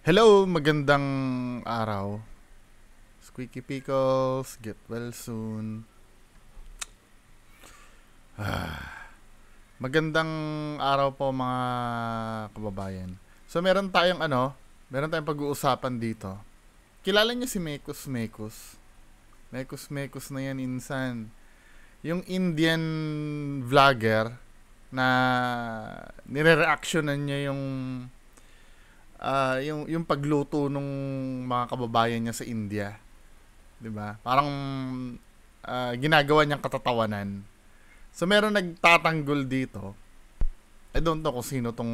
Hello, magandang araw. Squeaky Pickles, get well soon. Magandang araw po mga kababayan. So meron tayong pag-uusapan dito. Kilala niyo si Mekus Mekus? Mekus Mekus na yan insan. Yung Indian vlogger na nire-reactionan niya yung pagluto nung mga kababayan niya sa India, 'di ba? Parang ginagawa niyang katatawanan. So meron nagtatanggol dito. I don't know kung sino tong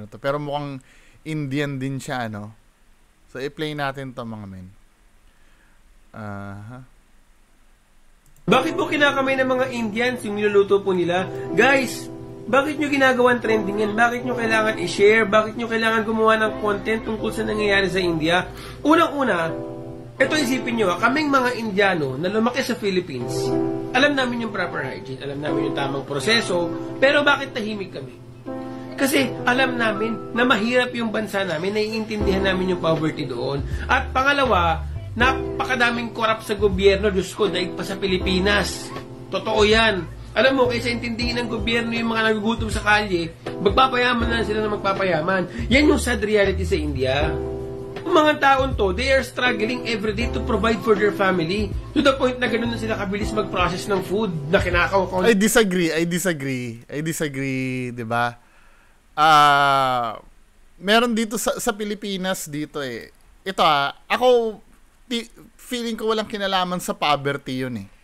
to, pero mukhang Indian din siya, ano. So i-play natin 'to, mga men. Bakit po kinakamay ng mga Indians yung niluluto po nila? Guys, bakit nyo ginagawan trending yan? Bakit nyo kailangan i-share? Bakit nyo kailangan gumawa ng content tungkol sa nangyayari sa India? Unang-una, ito isipin nyo, kaming mga Indiano na lumaki sa Philippines, alam namin yung proper hygiene, alam namin yung tamang proseso, pero bakit tahimik kami? Kasi alam namin na mahirap yung bansa namin, naiintindihan namin yung poverty doon. At pangalawa, napakadaming korap sa gobyerno, Diyos ko, daig pa sa Pilipinas. Totoo yan. Alam mo, kaysa intindihin ng gobyerno yung mga nagugutom sa kalye, magpapayaman na sila na magpapayaman. Yan yung sad reality sa India. Yung mga taon to, they are struggling every day to provide for their family. To the point na ganoon na sila kabilis mag-process ng food na kinakaw. I disagree, di ba? Meron dito sa Pilipinas dito eh. Ito ako feeling ko walang kinalaman sa poverty yun eh.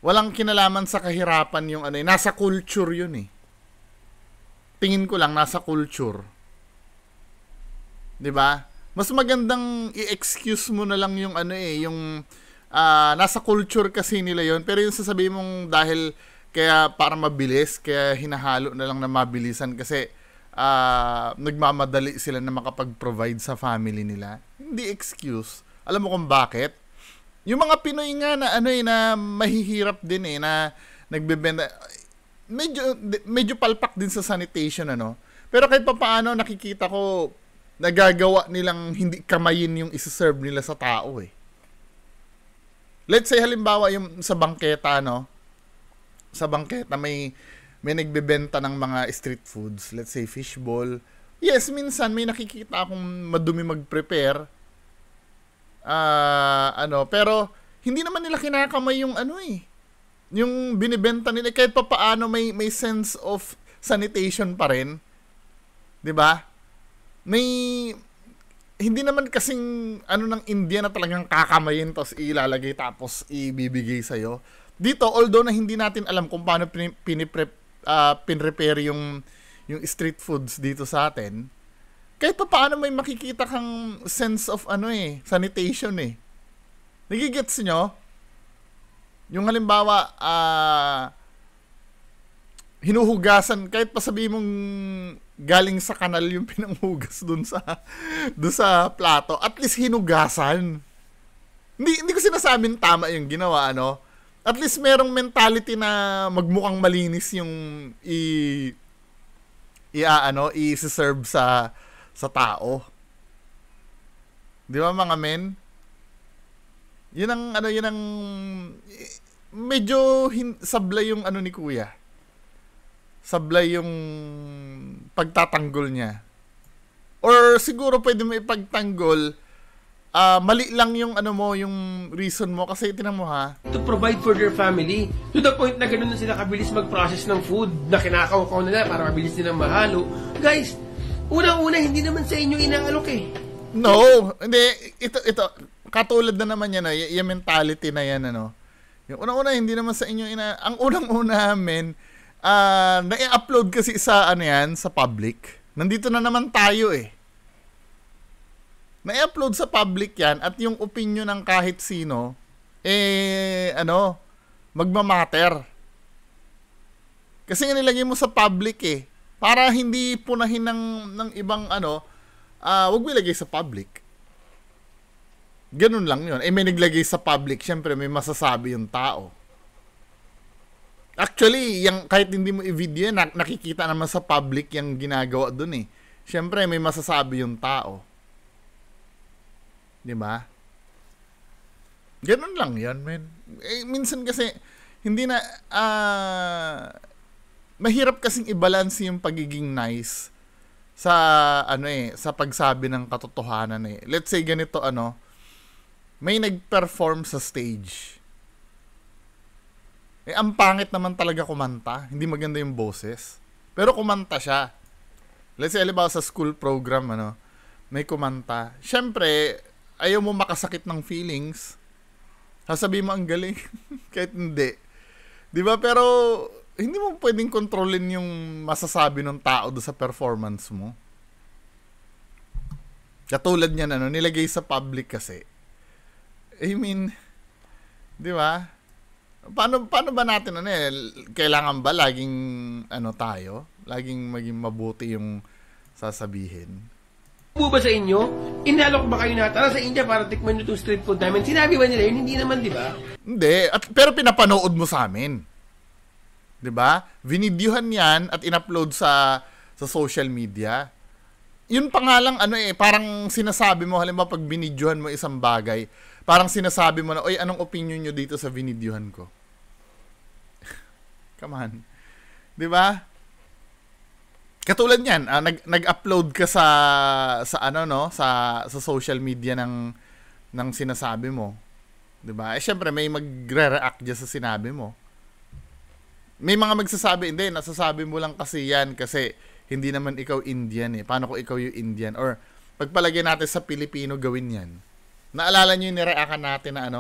Walang kinalaman sa kahirapan yung nasa culture yun eh. Tingin ko lang nasa culture. 'Di ba? Mas magandang i-excuse mo na lang yung nasa culture kasi nila yun, pero yung sasabihin mong dahil kaya para mabilis, kaya hinahalo na lang na mabilisan kasi nagmamadali sila na makapag-provide sa family nila. Hindi excuse. Alam mo kung bakit? Yung mga Pinoy nga na na mahihirap din na nagbebenta, medyo palpak din sa sanitation Pero kahit papaano nakikita ko nagagawa nilang hindi kamayin yung isa-serve nila sa tao eh. Let's say halimbawa yung sa bangketa Sa bangketa may nagbebenta ng mga street foods, let's say fishball. Yes, minsan may nakikita akong madumi mag-prepare. Pero hindi naman nila kinakamay yung yung binibenta nila, kahit pa paano may sense of sanitation pa rin, 'di ba? Hindi naman kasing ng India na talagang kakamayin tapos ilalagay tapos ibibigay sa iyo. Dito, although na hindi natin alam kung paano pinrepare yung street foods dito sa atin, kahit pa paano may makikita kang sense of sanitation eh. Nagigets nyo? Yung halimbawa, hinuhugasan, kahit pa sabihin mong galing sa kanal yung pinanghugas dun sa plato, at least hinugasan. Hindi ko sinasabing tama yung ginawa, At least merong mentality na magmukhang malinis yung i-serve sa tao. 'Di ba, mga men? Yun ang medyo sablay yung ni Kuya. Sablay yung pagtatanggol niya. Or siguro pwede mo ipagtanggol, mali lang yung yung reason mo kasi tinan mo to provide for their family. To the point na ganoon na sila kabilis mag-process ng food na kinakaw nila para mabilis nilang mahalo. Guys, unang-una, hindi naman sa inyo inaalok eh. No, hindi. Ito, katulad na naman yan, yung mentality na yan, Yung unang-una, hindi naman sa inyo ang unang-una, na-upload kasi sa, sa public. Nandito na naman tayo eh. Na-upload sa public yan at yung opinion ng kahit sino, magmamatter. Kasi nilagay mo sa public eh. Para hindi punahin ng ibang wag mo ilagay sa public. Ganun lang yun. May naglagay sa public, syempre may masasabi yung tao. Actually, kahit hindi mo i-video, nakikita naman sa public yung ginagawa dun eh. Syempre may masasabi yung tao. 'Di ba? Ganun lang 'yan, men. Minsan kasi hindi na mahirap kasing i-balance yung pagiging nice sa sa pagsabi ng katotohanan eh. Let's say ganito may nag-perform sa stage. Ang pangit naman talaga kumanta, hindi maganda yung boses. Pero kumanta siya. Let's say halimbawa sa school program may kumanta. Syempre, ayaw mo makasakit ng feelings. Sasabihin mo ang galing kahit hindi. 'Di ba? Pero hindi mo pwedeng kontrolin yung masasabi ng tao do sa performance mo. Katulad niyan nilagay sa public kasi. I mean, 'di ba? Paano ba natin kailangan ba laging tayo? Laging maging mabuti yung sasabihin? Po ba sa inyo? Inalok ba kayo na tara sa India para tikman nyo itong street food namin? Sinabi ba nila yun? Hindi naman, di ba? Hindi. Pero pinapanood mo sa amin. Di ba? Vinidyuhan yan at in-upload sa social media. Yun pa nga lang, parang sinasabi mo, halimbawa pag binidyuhan mo isang bagay, parang sinasabi mo na, oy, anong opinion nyo dito sa vinidyuhan ko? Come on. Di ba? Katulad niyan, nag-upload ka sa social media ng sinasabi mo. 'Di ba? Syempre may magre-react diyan sa sinabi mo. May mga magsasabi, hindi, nasasabi mo lang kasi yan kasi hindi naman ikaw Indian eh. Paano kung ikaw yung Indian? Or pagpalagay natin sa Pilipino gawin yan. Naalala niyo yung nireactan natin na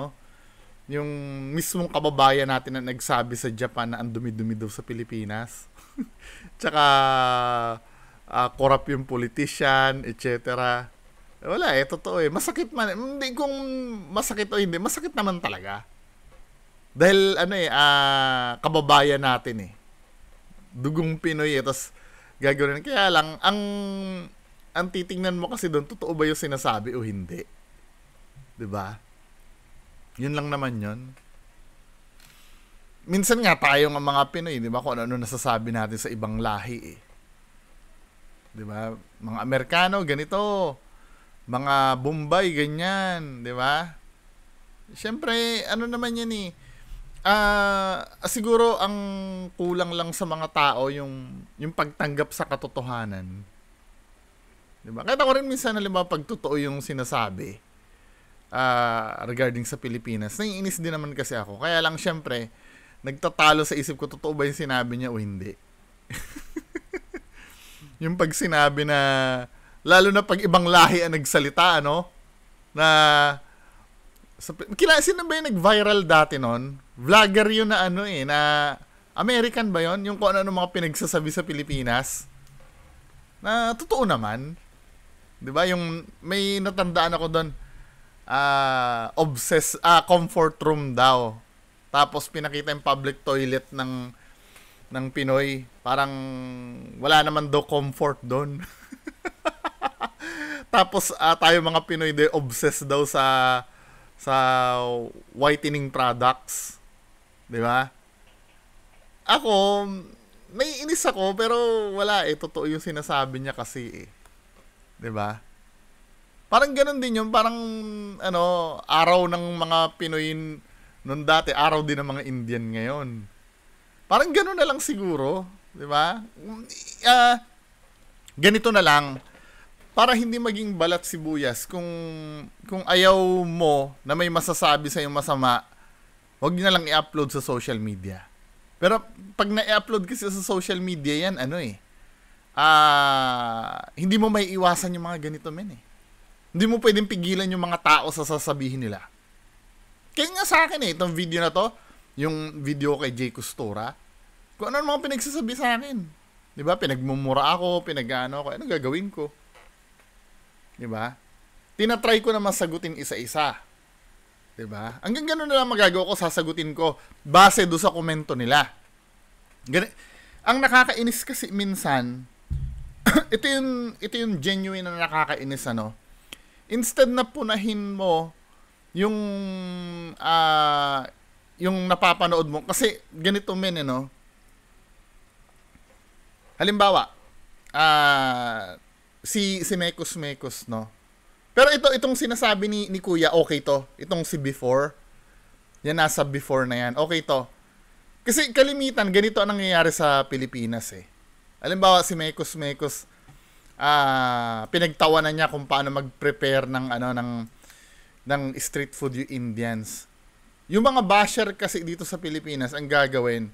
yung mismong kababayan natin na nagsabi sa Japan na ang dumi-dumi daw sa Pilipinas. Tsaka corrupt yung politician, etc. Wala totoo masakit man. Hindi kung masakit o hindi, masakit naman talaga. Dahil kababayan natin dugong Pinoy tapos gagawin. Kaya lang ang titingnan mo kasi doon, totoo ba yung sinasabi o hindi? 'Di ba? Yun lang naman yun. Minsan nga tayo ng mga Pinoy, 'di ba, kung ano nasasabi natin sa ibang lahi 'Di ba? Mga Amerikano ganito, mga Bombay ganyan, 'di ba? Siyempre, naman 'yan siguro ang kulang lang sa mga tao yung pagtanggap sa katotohanan. 'Di ba? Kaya ako rin minsan halimbawa pag totoo yung sinasabi regarding sa Pilipinas, naiinis din naman kasi ako. Kaya lang siyempre nagtatalo sa isip ko, totoo ba yung sinabi niya o hindi? Yung pag sinabi na, lalo na pag ibang lahi ang nagsalita, na, sino ba yung nag-viral dati nun? Vlogger yun na na, American ba yun? Yung kung ano mga pinagsasabi sa Pilipinas? Na, totoo naman. Diba? Yung, may natandaan ako doon, comfort room daw. Tapos pinakita yung public toilet ng Pinoy. Parang wala naman daw comfort doon. Tapos tayo mga Pinoy obsessed daw sa whitening products. 'Di ba? Ako, naiinis ako pero wala totoo yung sinasabi niya kasi 'Di ba? Parang ganoon din yun, parang araw ng mga Pinoy noon dati, araw din ng mga Indian ngayon. Parang gano'n na lang siguro, 'di ba? Ganito na lang para hindi maging balat sibuyas, kung ayaw mo na may masasabi sa iyong masama, huwag niyo na lang i-upload sa social media. Pero pag na-i-upload kasi sa social media yan, hindi mo may iwasan yung mga ganito Hindi mo pwedeng pigilan yung mga tao sa sasabihin nila. Kaya nga sa akin itong video na to, yung video kay Jay Costura, kung ano mga pinagsasabi sa akin. 'Di ba? Pinagmumura ako, pinag-ano ako, anong gagawin ko? 'Di ba? Tinatry ko naman sagutin isa-isa. 'Di ba? Hanggang gano'n na lang magagawa ko, sasagutin ko base do sa komento nila. Ang nakakainis kasi minsan, ito yung genuine na nakakainis Instead na punahin mo yung napapanood mo, kasi ganito halimbawa si Mekos Pero itong sinasabi ni Kuya, okay to. Itong si before. Yan, nasa before na yan. Okay to. Kasi kalimitan, ganito ang nangyayari sa Pilipinas eh. Halimbawa, si Mekos, pinagtawanan niya kung paano mag-prepare ng street food yung Indians. Yung mga basher kasi dito sa Pilipinas, ang gagawin,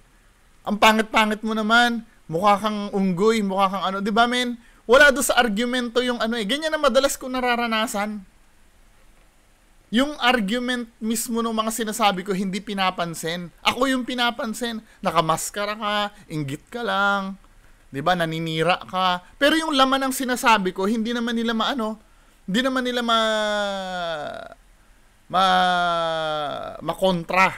ang pangit-pangit mo naman, mukha kang unggoy, mukha kang ano, di ba men? Wala doon sa argumento yung ano eh. Ganyan na madalas ko nararanasan. Yung argument mismo ng mga sinasabi ko, hindi pinapansin. Ako yung pinapansin. Nakamaskara ka, inggit ka lang, di ba? Naninira ka. Pero yung laman ng sinasabi ko, hindi naman nila hindi naman nila makontra.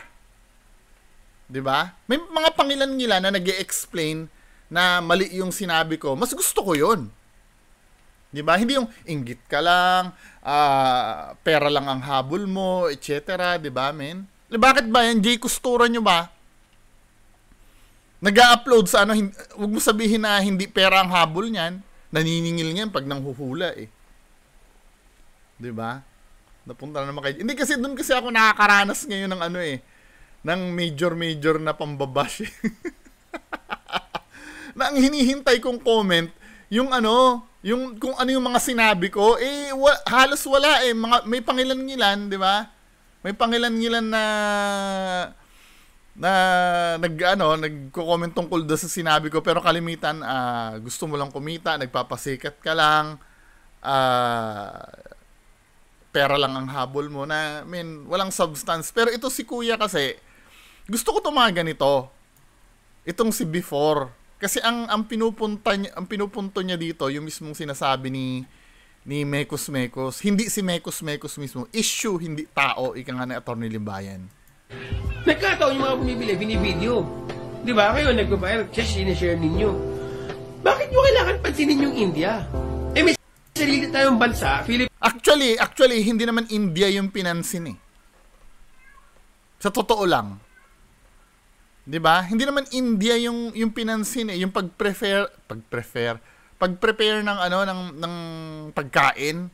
Di ba? May mga pangilan-ngilan na nag-e-explain na mali yung sinabi ko. Mas gusto ko yun. Di ba? Hindi yung inggit ka lang, pera lang ang habol mo, etc. Di ba, men? Bakit ba yan? Jay Costura nyo ba? Nag-upload sa huwag mo sabihin na hindi pera ang habol niyan. Naniningil niyan pag nanghuhula eh. Di ba? Napunta na naman kayo. Hindi kasi doon kasi ako nakakaranas ngayon ng ng major na pambabash. Na ang hinihintay kong comment, yung kung ano yung mga sinabi ko, halos wala eh. May pangilan-ngilan, di ba? May pangilan-ngilan na nagko-comment tungkol doon sa sinabi ko, pero kalimitan, gusto mo lang kumita, nagpapasikat ka lang, pera lang ang habol mo na, walang substance. Pero ito si Kuya kasi, gusto ko tumaga nito. Itong si before. Kasi ang pinupunto niya dito, yung mismong sinasabi ni Mekos, hindi si Mekos mismo. Issue, hindi tao, ika nga na Atty. Limbayan. Nagkataon yung mga bumibili, binibideo. Di ba? Kayo nagpa-fire, sinishare ninyo. Bakit nyo kailangan pansinin yung India? May sarili tayong bansa, Actually, hindi naman India yung pinansin eh. Sa totoo lang. 'Di ba? Hindi naman India yung pinansin eh, yung pag-prepare ng pagkain.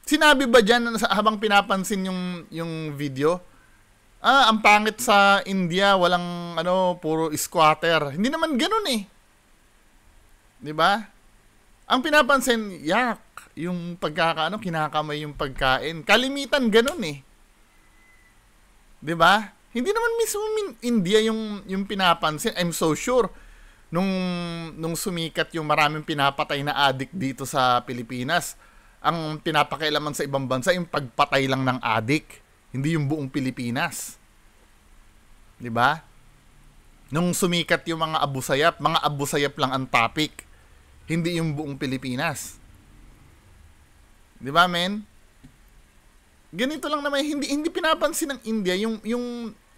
Sinabi ba diyan habang pinapansin yung video? Ang pangit sa India, walang puro squatter. Hindi naman ganoon eh. 'Di ba? Ang pinapansin, yung kinakamay yung pagkain. Kalimitan ganoon eh. 'Di ba? Hindi naman mismo India yung pinapansin. I'm so sure nung sumikat yung maraming pinapatay na addict dito sa Pilipinas, ang pinapakailaman sa ibang bansa yung pagpatay lang ng addict, hindi yung buong Pilipinas. 'Di ba? Nung sumikat yung mga Abu Sayyaf lang ang topic, hindi yung buong Pilipinas. 'Di ba, men? Ganito lang naman, hindi pinapansin ng India yung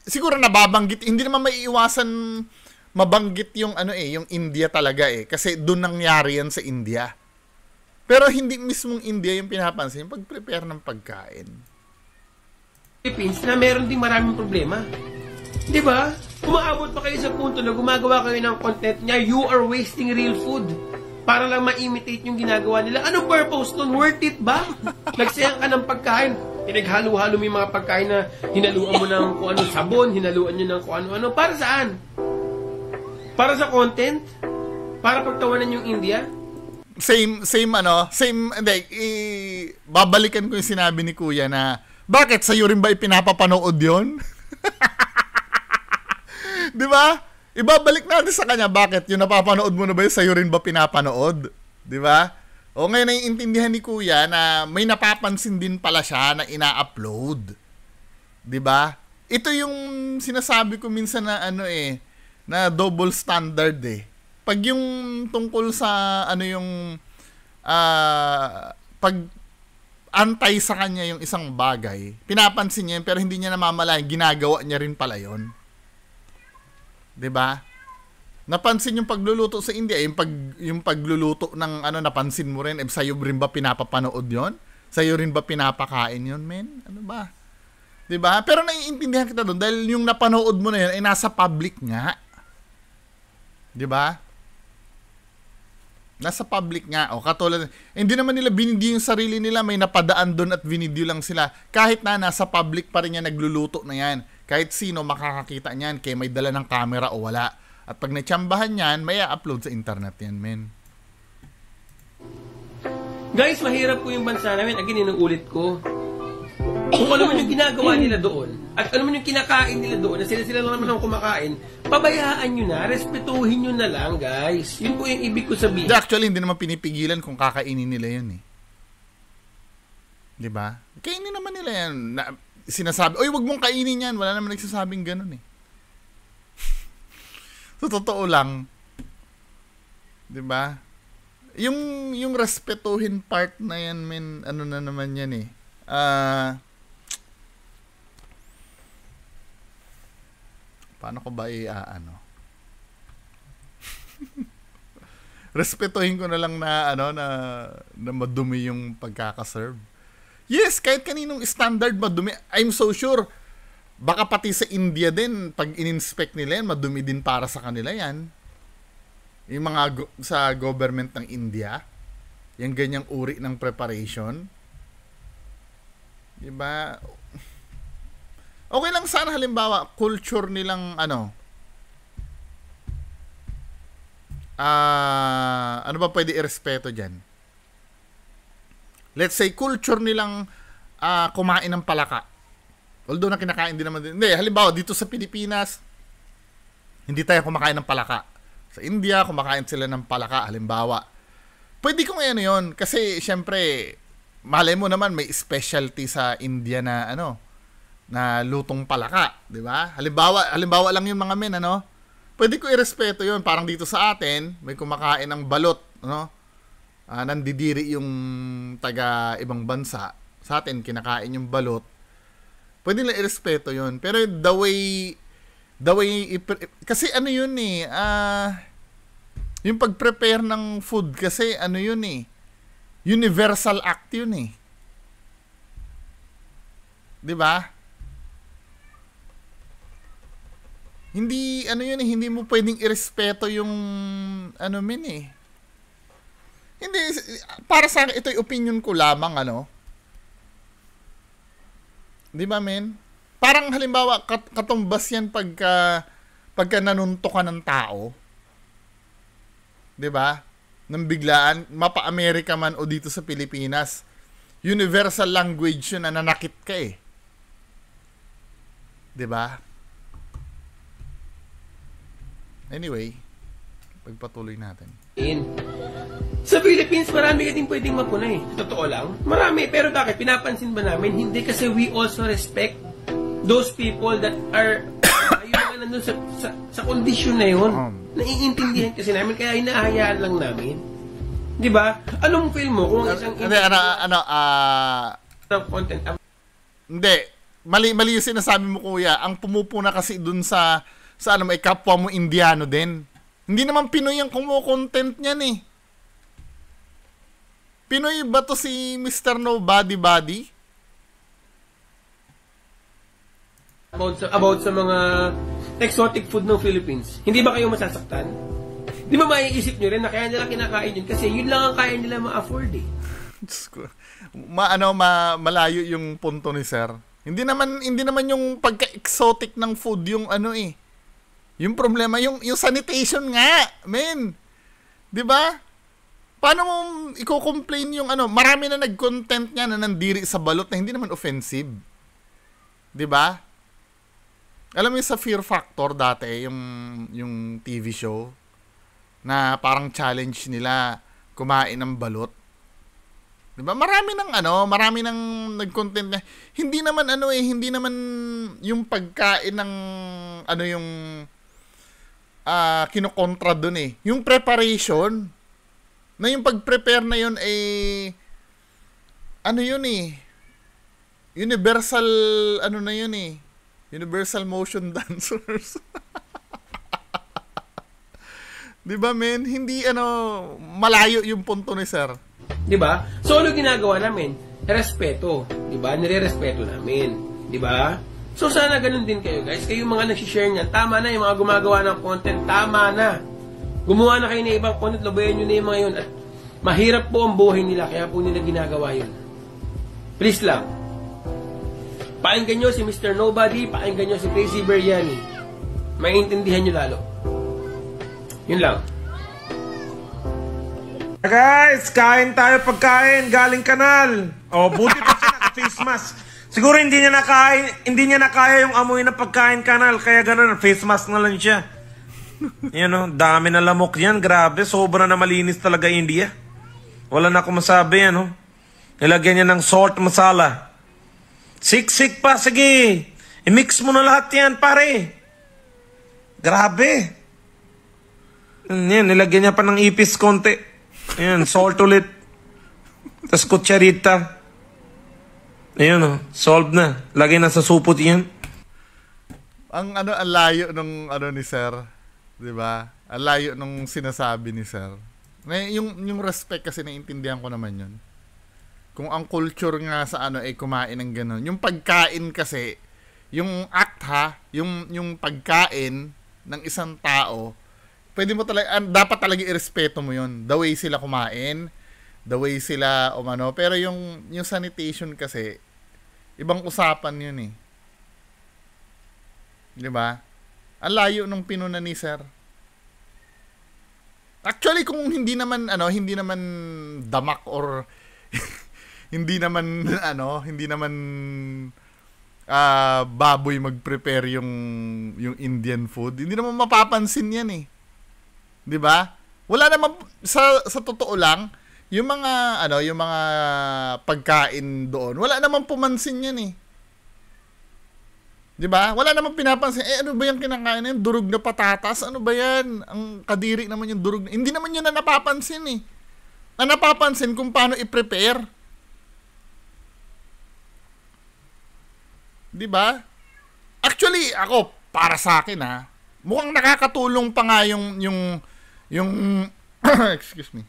siguro nababanggit, hindi naman maiiwasan mabanggit yung yung India talaga eh, kasi doon nangyari yan sa India. Pero hindi mismong India yung pinapansin, yung pag-prepare ng pagkain. Philippines na meron ding maraming problema. 'Di ba? Umaabot pa kayo sa punto na gumagawa kayo ng content niya, you are wasting real food. Para lang ma-imitate yung ginagawa nila. Anong purpose nun? Worth it ba? Nagsayang ka ng pagkain. Pinaghalo-halo mo yung mga pagkain na hinaluan mo ng kung ano sabon, hinaluan nyo ng kung ano-ano. Para saan? Para sa content? Para pagtawanan yung India? Babalikan ko yung sinabi ni Kuya na, bakit sa'yo rin ba ipinapapanood yun? Di ba? Ibabalik natin sa kanya, bakit yung napapanood mo na ba yun, sa'yo rin ba pinapanood? Di ba? O ngayon naiintindihan ni Kuya na may napapansin din pala siya na ina-upload. 'Di ba? Ito yung sinasabi ko minsan na na double standard eh. Pag yung tungkol sa pag antay sa kanya yung isang bagay, pinapansin niya pero hindi niya namamalayan, ginagawa niya rin pala 'yon. 'Di ba? Napansin yung pagluluto sa India, yung pagluluto ng napansin mo rin, sa'yo rin ba pinapapanood yon? Sa'yo rin ba pinapakain yon, men? Ano ba? 'Di ba? Pero naiintindihan kita doon dahil yung napanood mo na yun ay nasa public nga. 'Di ba? Nasa public nga. O katulad, hindi naman nila binidyo yung sarili nila, may napadaan doon at binidyo lang sila. Kahit na nasa public pa rin yan, nagluluto na yan. Kahit sino makakakita niyan, kaya may dala ng camera o wala. At pag natsambahan yan, may upload sa internet yan, men. Guys, mahirap po yung bansa namin. Again, inuulit ko. Kung ano man yung ginagawa nila doon, at ano man yung kinakain nila doon, na sila lang naman ang kumakain, pabayaan nyo na, respetuhin nyo na lang, guys. Yun po yung ibig ko sabihin. Actually, hindi naman pinipigilan kung kakainin nila yun eh. Diba? Kainin naman nila yan. Sinasabi, oy, wag mong kainin yan. Wala naman nagsasabing ganun eh. So, totoo lang. Diba? Yung respetuhin part na yan, men, ano na naman yan eh. Paano ko ba ano? Respetuhin ko na lang na na madumi yung pagkakaserve. Yes, kahit kaninong standard madumi. I'm so sure baka pati sa India din pag in-inspect nila yan, madumi din para sa kanila yan. Yung mga sa government ng India, yung ganyang uri ng preparation. Diba? Okay lang sana halimbawa culture nilang ano ba pwede irespeto dyan? Let's say culture nilang kumain ng palaka. Although na kinakain din naman din. Hindi, halimbawa dito sa Pilipinas hindi tayo kumakain ng palaka. Sa India kumakain sila ng palaka halimbawa. Pwede kong ano yun kasi syempre malay mo naman may specialty sa India na na lutong palaka, di ba? Halimbawa lang yung mga men, Pwede ko irespeto yun. Parang dito sa atin, may kumakain ng balot, nandidiri yung taga ibang bansa. Sa atin, kinakain yung balot. Pwede lang irespeto yun. Pero the way, kasi ano yun eh, yung pag-prepare ng food, kasi ano yun eh, universal act yun eh. Di ba? Hindi, hindi mo pwedeng irespeto yung, men eh. Hindi, para sa akin, ito'y opinion ko lamang, Di ba, men? Parang halimbawa, katumbas yan pagka nanuntok ka ng tao. Di ba? Nang biglaan, mapa-Amerika man o dito sa Pilipinas, universal language yun na nanakit ka eh. Di ba? Anyway, pagpatuloy natin. Sa Philippines, marami ka din pwedeng mapuna eh. Totoo lang. Marami. Pero bakit? Pinapansin ba namin? Hindi kasi we also respect those people that are yung mga nandun sa kondisyon na yun. Naiintindihan kasi namin kaya hinahayaan lang namin. Di ba? Anong feel mo kung isang content? Hindi. Mali yung sinasabi mo, kuya. Ang pumupuna kasi dun sa may kapwa mo Indiano din. Hindi naman Pinoy ang kumukontent niyan eh. Pinoy ba to si Mr. Nobody Body? About sa mga exotic food ng Philippines. Hindi ba kayo masasaktan? Di ba maiisip nyo rin na kaya nila kinakain yun? Kasi yun lang ang kaya nila ma-afford eh. Malayo yung punto ni Sir. Hindi naman yung pagka-exotic ng food yung yung problema, yung sanitation nga, men. 'Di ba? Paano mo i-complain yung marami na nag-content niya na nandiri sa balot na hindi naman offensive. 'Di ba? Alam mo sa Fear Factor dati, yung TV show na parang challenge nila kumain ng balot. 'Di ba? Marami nang nag-content na hindi naman yung pagkain ng yung kinokontra dun eh. Yung preparation na yung pag-prepare na yun ay universal universal motion dancers. Di ba, men? Hindi malayo yung punto ni Sir. Di ba? So ano ginagawa namin? Respeto, di ba? Nire-respeto namin, di ba? So, sana ganun din kayo, guys. Kayo mga nag-share niyan, tama na. Yung mga gumagawa ng content, tama na. Gumawa na kayo ng ibang content, labayan nyo na yung mga yun. At mahirap po ang buhay nila, kaya po nila ginagawa yun. Please lang. Pakinggan nyo si Mr. Nobody, pakinggan nyo si Crazy Biryani. Maintindihan nyo lalo. Yun lang. Guys, kain tayo pagkain, galing kanal. Oh, buti pa siya naka-face mask. Siguro hindi niya nakaya yung amoy ng pagkain kanal, kaya ganun, face mask na lang siya. Yan o, dami na lamok yan, grabe, sobra na malinis talaga India. Wala na akong masabi yan, o. Nilagyan niya ng salt masala. Siksik pa, sige. I-mix mo na lahat yan, pare. Grabe. Yan, nilagyan niya pa ng ipis konti. Ayan, salt ulit. Tapos kutsarita. Ayan o, solved na. Lagay na sa supot yan. Ang layo nung ni Sir. 'Di ba? Ang layo nung sinasabi ni Sir. Yung respect kasi naiintindihan ko naman 'yun. Kung ang culture nga sa kumain ng ganun. Yung pagkain kasi, yung act yung pagkain ng isang tao, pwede mo talaga, dapat talaga irespeto mo 'yun. The way sila kumain, the way sila pero yung sanitation kasi ibang usapan 'yun eh. 'Di ba? Ang layo nung pinuna ni Sir. Actually, kung hindi naman damak or hindi naman baboy mag-prepare yung Indian food, hindi naman mapapansin 'yan eh. 'Di ba? Wala naman sa totoo lang, yung mga pagkain doon, wala naman pumansin 'yan eh. 'Di ba? Wala namang pinapansin. Ano ba 'yang kinakain na 'yan? Durog na patatas? Ano ba 'yan? Ang kadiri naman yung durog. Hindi naman 'yun na napapansin eh. Na napapansin kung paano i-prepare. 'Di ba? Actually, ako para sa akin mukhang nakakatulong pa nga yung excuse me.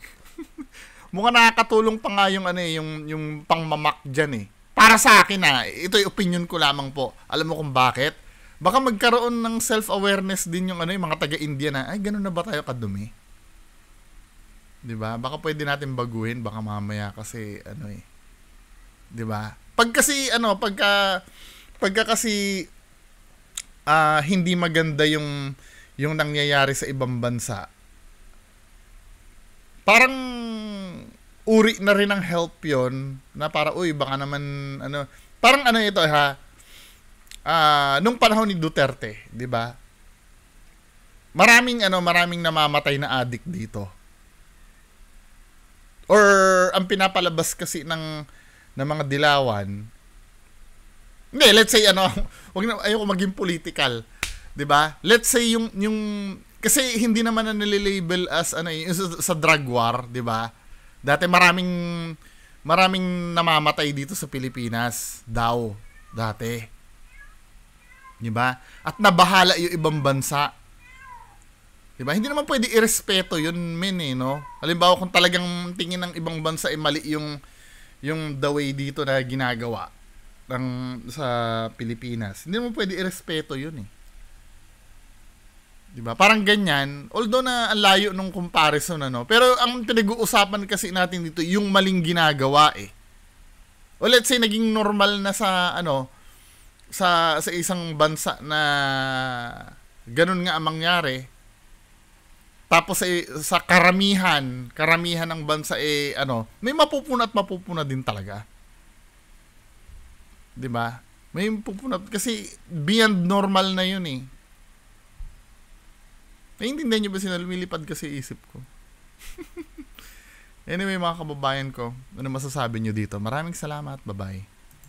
Mukhang nakakatulong pa nga yung pangmamak diyan eh. Para sa akin ito yung opinion ko lamang po. Alam mo kung bakit? Baka magkaroon ng self-awareness din yung yung mga taga-India na, ay, ganun na ba tayo kadumi? 'Di ba? Baka pwede natin baguhin, baka mamaya kasi 'di ba? Pag kasi pagka kasi hindi maganda yung nangyayari sa ibang bansa, parang uri na rin ng help yon na para baka naman parang ito nung panahon ni Duterte, 'di ba? Maraming namamatay na addict dito. Or ang pinapalabas kasi ng mga dilawan. Hindi, let's say ayoko maging political, 'di ba? Let's say yung kasi hindi naman na nililabel as sa drug war, 'di ba? Dati maraming namamatay dito sa Pilipinas daw dati. 'Di ba? At nabahala yung ibang bansa. 'Di ba? Hindi naman pwede irespeto 'yun, no? Halimbawa kung talagang tingin ng ibang bansa mali yung the way dito na ginagawa sa Pilipinas. Hindi naman pwede irespeto 'yun eh. 'Di ba? Parang ganyan, although na ang layo nung comparison pero ang pinag-uusapan kasi natin dito yung maling ginagawa eh. O let's say naging normal na sa sa isang bansa na ganun nga ang mangyari. Tapos sa karamihan ng bansa may mapupuna at mapupuna din talaga. 'Di ba? May mapupuna kasi beyond normal na 'yun eh. Naiintindihan niyo ba lumilipad kasi isip ko? Anyway, mga kababayan ko, ano masasabi niyo dito? Maraming salamat. Bye-bye.